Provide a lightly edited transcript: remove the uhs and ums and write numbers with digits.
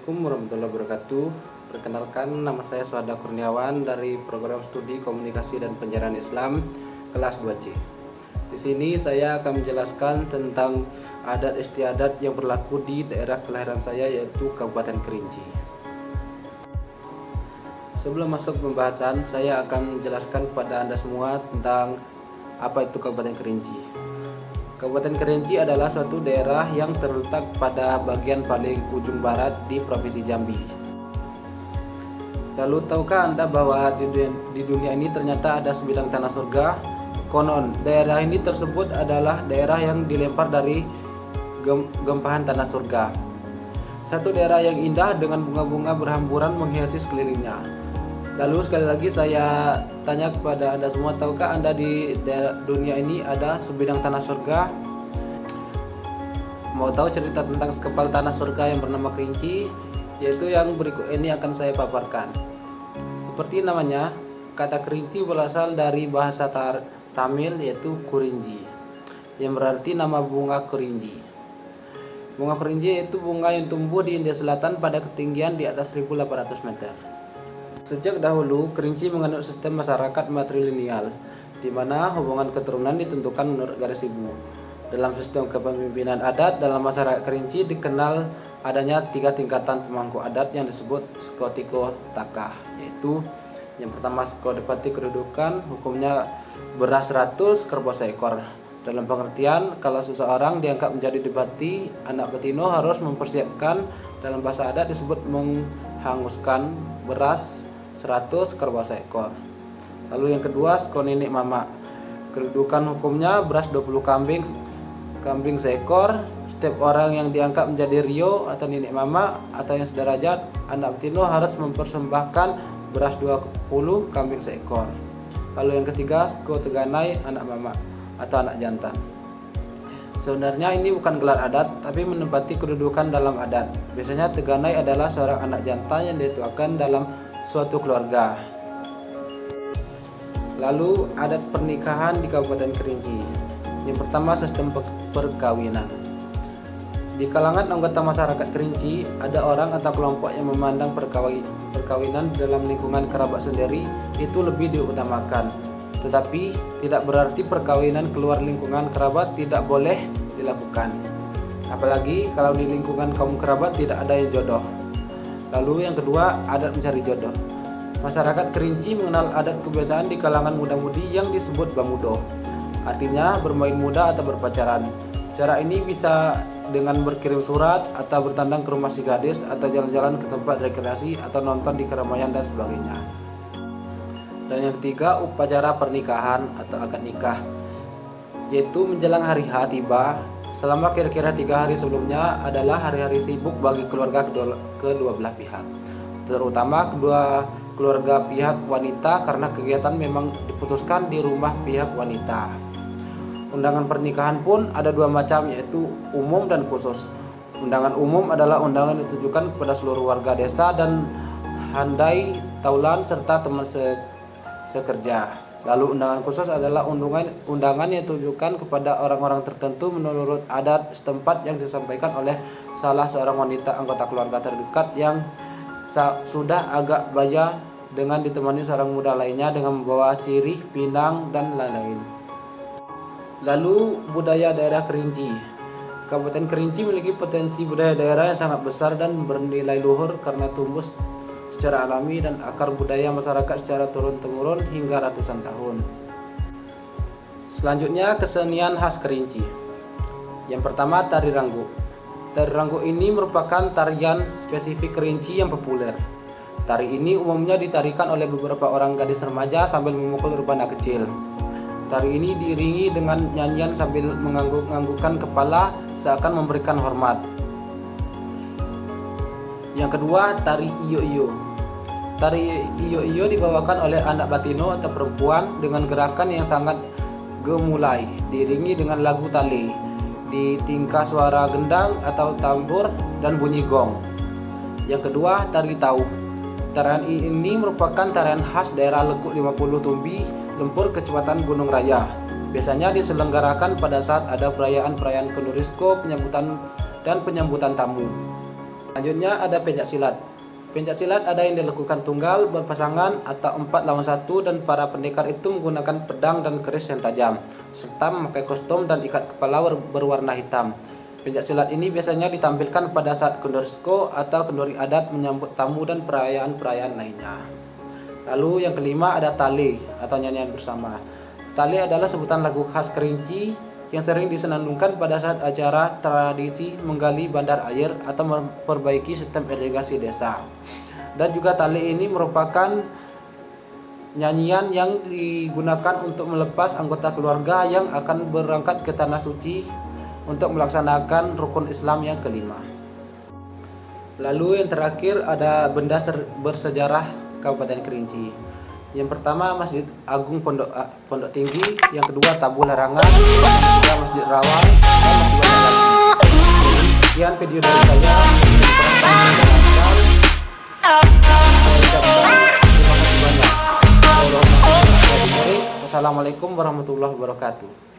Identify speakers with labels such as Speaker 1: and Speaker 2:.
Speaker 1: Assalamualaikum warahmatullahi wabarakatuh. Perkenalkan, nama saya Suhada Kurniawan dari Program Studi Komunikasi dan Penyiaran Islam kelas 2C. Di sini saya akan menjelaskan tentang adat istiadat yang berlaku di daerah kelahiran saya, yaitu Kabupaten Kerinci. Sebelum masuk pembahasan, saya akan menjelaskan kepada Anda semua tentang apa itu Kabupaten Kerinci. Kabupaten Kerinci adalah suatu daerah yang terletak pada bagian paling ujung barat di Provinsi Jambi. Lalu tahukah Anda bahwa di dunia ini ternyata ada sebidang tanah surga? Konon, daerah ini tersebut adalah daerah yang dilempar dari gempahan tanah surga. Satu daerah yang indah dengan bunga-bunga berhamburan menghiasi sekelilingnya. Lalu sekali lagi saya tanya kepada Anda semua, tahukah Anda di dunia ini ada sebidang tanah surga? Mau tahu cerita tentang sekepal tanah surga yang bernama Kerinci? Yaitu yang berikut ini akan saya paparkan. Seperti namanya, kata Kerinci berasal dari bahasa Tamil yaitu Kurinji, yang berarti nama bunga Kerinci. Bunga Kerinci itu bunga yang tumbuh di India Selatan pada ketinggian di atas 1800 meter. Sejak dahulu, Kerinci menganut sistem masyarakat matrilineal, di mana hubungan keturunan ditentukan menurut garis ibu. Dalam sistem kepemimpinan adat dalam masyarakat Kerinci dikenal adanya 3 tingkatan pemangku adat yang disebut Skotiko Takah, yaitu yang pertama Skodepati kedudukan, hukumnya beras 100, kerbau seekor. Dalam pengertian, kalau seseorang diangkat menjadi dipati, anak betino harus mempersiapkan, dalam bahasa adat disebut menghanguskan beras 100, kerbau seekor. Lalu yang kedua, Skonenek Mama. Kedudukan hukumnya beras 20 kambing seekor. Setiap orang yang diangkat menjadi Rio atau nenek mama atau yang sederajat anak betino harus mempersembahkan beras 20 kambing seekor. Lalu yang ketiga, Sko Teganai anak mama atau anak jantan. Sebenarnya ini bukan gelar adat, tapi menempati kedudukan dalam adat. Biasanya Teganai adalah seorang anak jantan yang dituakan dalam suatu keluarga. Lalu adat pernikahan di Kabupaten Kerinci. Yang pertama, sistem perkawinan. Di kalangan anggota masyarakat Kerinci, ada orang atau kelompok yang memandang perkawinan dalam lingkungan kerabat sendiri itu lebih diutamakan. Tetapi tidak berarti perkawinan keluar lingkungan kerabat tidak boleh dilakukan. Apalagi kalau di lingkungan kaum kerabat tidak ada yang jodoh. Lalu yang kedua, adat mencari jodoh. Masyarakat Kerinci mengenal adat kebiasaan di kalangan muda-mudi yang disebut bamudo. Artinya bermain muda atau berpacaran. Cara ini bisa dengan berkirim surat atau bertandang ke rumah si gadis atau jalan-jalan ke tempat rekreasi atau nonton di keramaian dan sebagainya. Dan yang ketiga, upacara pernikahan atau akad nikah, yaitu menjelang hari H tiba selama kira-kira 3 hari sebelumnya adalah hari-hari sibuk bagi keluarga kedua belah pihak, terutama kedua keluarga pihak wanita karena kegiatan memang diputuskan di rumah pihak wanita. Undangan pernikahan pun ada 2 macam, yaitu umum dan khusus. Undangan umum adalah undangan yang ditujukan kepada seluruh warga desa dan handai taulan serta teman sekerja. Lalu undangan khusus adalah undangan yang ditujukan kepada orang-orang tertentu menurut adat setempat yang disampaikan oleh salah seorang wanita anggota keluarga terdekat yang sudah agak baya dengan ditemani seorang muda lainnya dengan membawa sirih, pinang, dan lain-lain. Lalu budaya daerah Kerinci. Kabupaten Kerinci memiliki potensi budaya daerah yang sangat besar dan bernilai luhur karena tumbuh secara alami dan akar budaya masyarakat secara turun-temurun hingga ratusan tahun. Selanjutnya, kesenian khas Kerinci. Yang pertama, tari ranggo. Tari ranggo ini merupakan tarian spesifik Kerinci yang populer. Tari ini umumnya ditarikan oleh beberapa orang gadis remaja sambil memukul rebana kecil. Tari ini diiringi dengan nyanyian sambil mengangguk-anggukkan kepala seakan memberikan hormat. Yang kedua, tari iyo-iyo. Tari iyo-iyo dibawakan oleh anak batino atau perempuan dengan gerakan yang sangat gemulai, diiringi dengan lagu tali, ditingkah suara gendang atau tambur dan bunyi gong. Yang kedua, tari tauh. Tarian ini merupakan tarian khas daerah Lekuk 50 Tumbi, Lempur, Kecamatan Gunung Raya. Biasanya diselenggarakan pada saat ada perayaan-perayaan Kelurisko, penyambutan tamu. Selanjutnya ada pencak silat. Pencak silat ada yang dilakukan tunggal, berpasangan, atau 4 lawan 1, dan para pendekar itu menggunakan pedang dan keris yang tajam, serta memakai kostum dan ikat kepala berwarna hitam. Pencak silat ini biasanya ditampilkan pada saat kendurisko atau kenduri adat menyambut tamu dan perayaan-perayaan lainnya. Lalu yang kelima ada tali atau nyanyian bersama. Tali adalah sebutan lagu khas Kerinci yang sering disenandungkan pada saat acara tradisi menggali bandar air atau memperbaiki sistem irigasi desa. Dan juga tali ini merupakan nyanyian yang digunakan untuk melepas anggota keluarga yang akan berangkat ke Tanah Suci untuk melaksanakan rukun Islam yang kelima. Lalu yang terakhir ada benda bersejarah Kabupaten Kerinci. Yang pertama Masjid Agung Pondok Tinggi, yang kedua Tabu Larangan, yang ketiga Masjid Rawang, dan masih banyak lagi. Sekian video dari saya. Terima kasih banyak. Wassalamualaikum warahmatullahi wabarakatuh.